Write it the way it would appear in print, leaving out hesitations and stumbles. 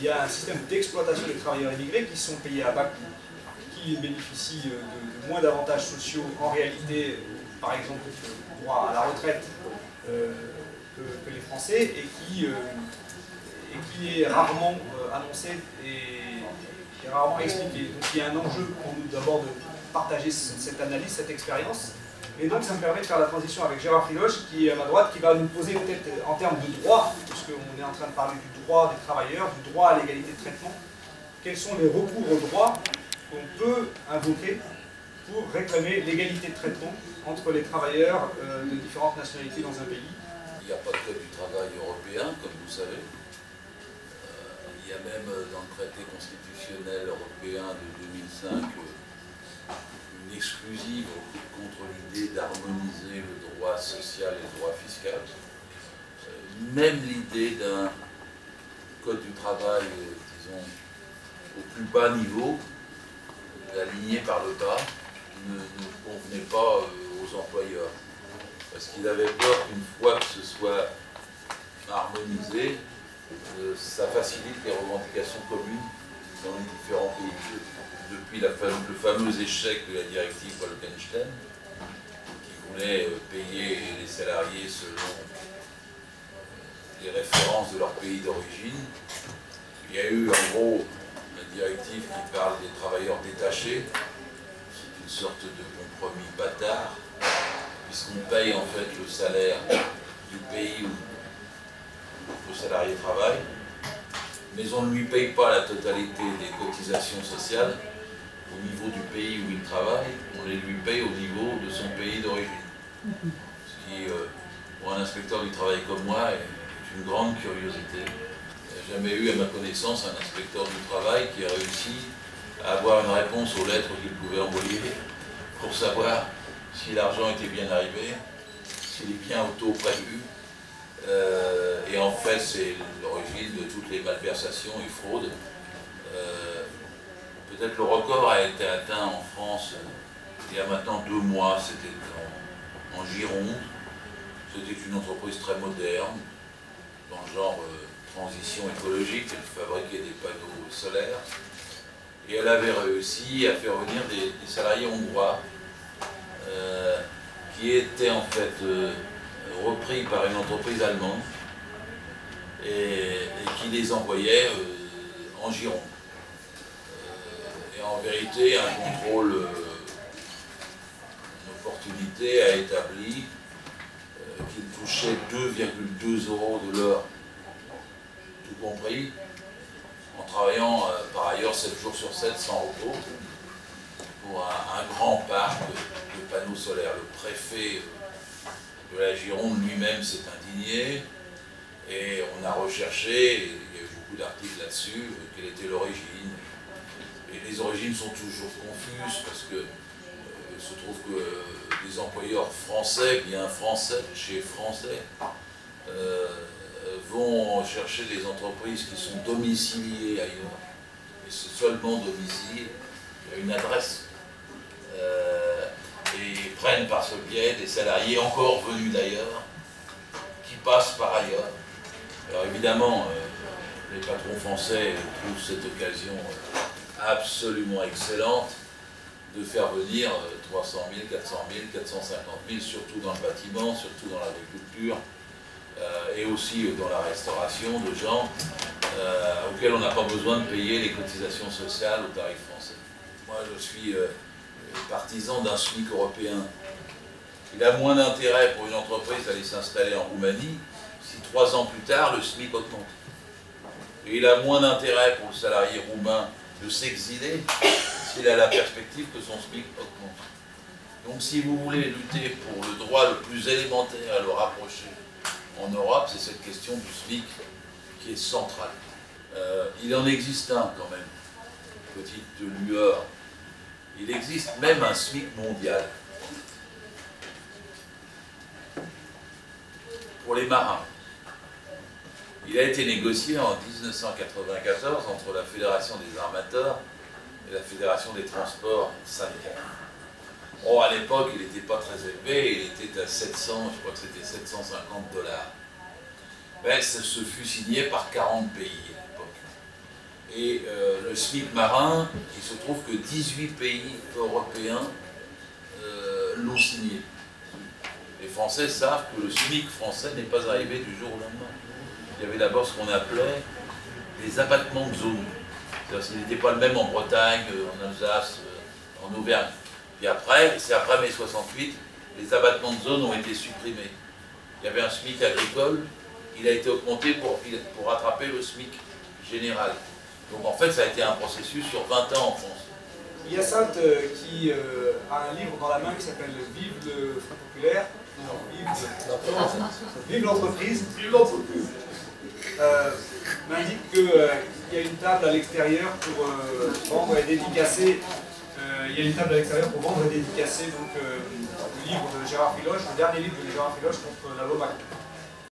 y a un système d'exploitation des travailleurs immigrés qui sont payés à bas coût, qui bénéficient de moins d'avantages sociaux en réalité, par exemple le droit à la retraite que les Français, et qui est rarement annoncé et rarement expliqué. Donc il y a un enjeu pour nous d'abord de partager cette analyse, cette expérience. Et donc ça me permet de faire la transition avec Gérard Friloche, qui est à ma droite, qui va nous poser peut-être en termes de droit, puisqu'on est en train de parler du droit des travailleurs, du droit à l'égalité de traitement, quels sont les recours au droit qu'on peut invoquer pour réclamer l'égalité de traitement entre les travailleurs de différentes nationalités dans un pays. Il n'y a pas de code du travail européen, comme vous savez. Il y a même dans le traité constitutionnel européen de 2005 une exclusive contre l'idée d'harmoniser le droit social et le droit fiscal. Même l'idée d'un code du travail, disons, au plus bas niveau, aligné par le bas, ne convenait pas aux employeurs. Parce qu'ils avaient peur qu'une fois que ce soit harmonisé, ça facilite les revendications communes dans les différents pays. Depuis le fameux échec de la directive Bolkestein, qui voulait payer les salariés selon les références de leur pays d'origine, il y a eu en gros la directive qui parle des travailleurs détachés. C'est une sorte de compromis bâtard, puisqu'on paye en fait le salaire du pays où le salarié travaille, mais on ne lui paye pas la totalité des cotisations sociales au niveau du pays où il travaille, on les lui paye au niveau de son pays d'origine. Ce qui, pour un inspecteur du travail comme moi, est une grande curiosité. Il n'y a jamais eu, à ma connaissance, un inspecteur du travail qui a réussi à avoir une réponse aux lettres qu'il pouvait envoyer pour savoir si l'argent était bien arrivé, s'il est bien au taux prévu. Et en fait, c'est l'origine de toutes les malversations et fraudes. Peut-être le record a été atteint en France il y a maintenant 2 mois, c'était en Gironde. C'était une entreprise très moderne, dans le genre transition écologique, elle fabriquait des panneaux solaires. Et elle avait réussi à faire venir des salariés hongrois qui étaient en fait repris par une entreprise allemande et qui les envoyait en Gironde. Et en vérité, un contrôle d'opportunité a établi qu'ils touchaient 2,2 € de l'heure, tout compris, en travaillant par ailleurs 7 jours sur 7 sans repos, pour un grand parc de panneaux solaires. Le préfet de la Gironde lui-même s'est indigné et on a recherché, et il y a eu beaucoup d'articles là-dessus, quelle était l'origine. Et les origines sont toujours confuses parce que il se trouve que des employeurs français, bien français, chez français, vont chercher des entreprises qui sont domiciliées ailleurs. Et c'est seulement domicile, il y a une adresse. Et ils prennent par ce biais des salariés encore venus d'ailleurs, qui passent par ailleurs. Alors évidemment, les patrons français trouvent cette occasion absolument excellente de faire venir 300 000, 400 000, 450 000, surtout dans le bâtiment, surtout dans l'agriculture, et aussi dans la restauration, de gens auxquels on n'a pas besoin de payer les cotisations sociales aux tarifs français. Moi, je suis partisan d'un SMIC européen. Il a moins d'intérêt pour une entreprise d'aller s'installer en Roumanie si 3 ans plus tard, le SMIC augmente. Et il a moins d'intérêt pour le salarié roumain de s'exiler s'il a la perspective que son SMIC augmente. Donc si vous voulez lutter pour le droit le plus élémentaire à le rapprocher en Europe, c'est cette question du SMIC qui est centrale. Il en existe un quand même, petite lueur. Il existe même un SMIC mondial pour les marins. Il a été négocié en 1994 entre la Fédération des armateurs et la Fédération des transports syndicaux. Oh, à l'époque, il n'était pas très élevé, il était à 700, je crois que c'était 750 $. Mais ça se fut signé par 40 pays à l'époque. Et le SMIC marin, il se trouve que 18 pays européens l'ont signé. Les Français savent que le SMIC français n'est pas arrivé du jour au lendemain. Il y avait d'abord ce qu'on appelait des abattements de zone. C'est-à-dire qu'il n'était pas le même en Bretagne, en Alsace, en Auvergne. Puis après, c'est après mai 68, les abattements de zone ont été supprimés. Il y avait un SMIC agricole, il a été augmenté pour rattraper le SMIC général. Donc en fait, ça a été un processus sur 20 ans en France. Il y a Sainte qui a un livre dans la main qui s'appelle Vive le Front Populaire. Non, Vive l'entreprise. Vive l'entreprise. M'indique qu'il y a une table à l'extérieur pour vendre et dédicacer. Il y a une table à l'extérieur pour vendre et dédicacer donc, le livre de Gérard Filoche, le dernier livre de Gérard Filoche contre la loi Macron.